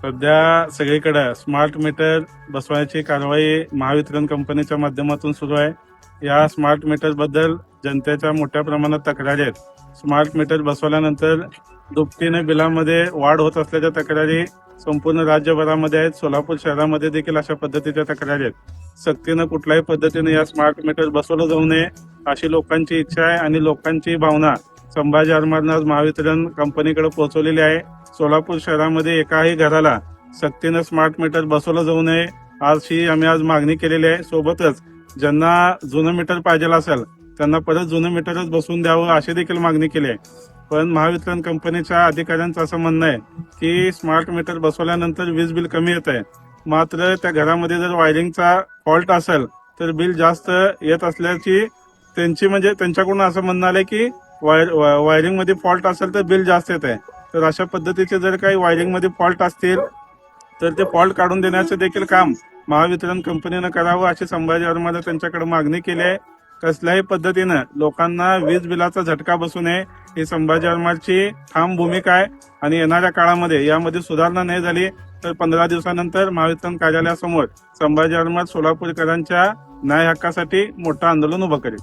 सध्या सगळीकडे smart meter बसवायची कारवाई महावितरण कंपनीच्या माध्यमातून सुरू आहे. या स्मार्ट मीटर बद्दल जनतेच्या मोठ्या प्रमाणात तक्रारी आहेत. स्मार्ट मीटर बसवल्यानंतर दुपटीने बिलामध्ये वाढ होत असल्याच्या तक्रारी संपूर्ण राज्यभरामध्ये आहेत. सोलापूर शहरामध्ये देखील अशा पद्धतीच्या तक्रारी आहेत. सक्तीनं कुठल्याही पद्धतीने या स्मार्ट मीटर बसवलं जाऊ नये अशी लोकांची इच्छा आहे आणि लोकांची भावना संभाजी आरमारनं आज महावितरण कंपनीकडे पोहोचवलेली आहे. सोलापूर शहरामध्ये एकाही घराला सक्तीनं स्मार्ट मीटर बसवलं जाऊ नये अशी आम्ही आज मागणी केलेली आहे. सोबतच ज्यांना जुनं मीटर पाहिजे असेल त्यांना परत जुनं मीटरच बसवून द्यावं अशी देखील मागणी केली आहे. पण महावितरण कंपनीच्या अधिकाऱ्यांचं असं म्हणणं आहे की स्मार्ट मीटर बसवल्यानंतर वीज बिल कमी येत आहे, मात्र त्या घरामध्ये जर वायरिंगचा फॉल्ट असेल तर बिल जास्त येत असल्याची त्यांच्याकडून असं म्हणणं आलंय की वायरिंग मध्ये फॉल्ट असेल तर बिल जास्त येत आहे. तर अशा पद्धतीचे जर काही वायरिंग मध्ये फॉल्ट असतील तर ते फॉल्ट काढून देण्याचे देखील काम महावितरण कंपनीनं करावं अशी संभाजी आरमारनं त्यांच्याकडे मागणी केली आहे. कसल्याही पद्धतीनं लोकांना वीज बिलाचा झटका बसू नये ही संभाजी आरमारची ठाम भूमिका आहे आणि येणाऱ्या काळामध्ये यामध्ये सुधारणा नाही झाली तर 15 दिवसानंतर महावितरण कार्यालयासमोर संभाजी आरमार सोलापूरकरांच्या न्याय हक्कासाठी मोठं आंदोलन उभं करेल.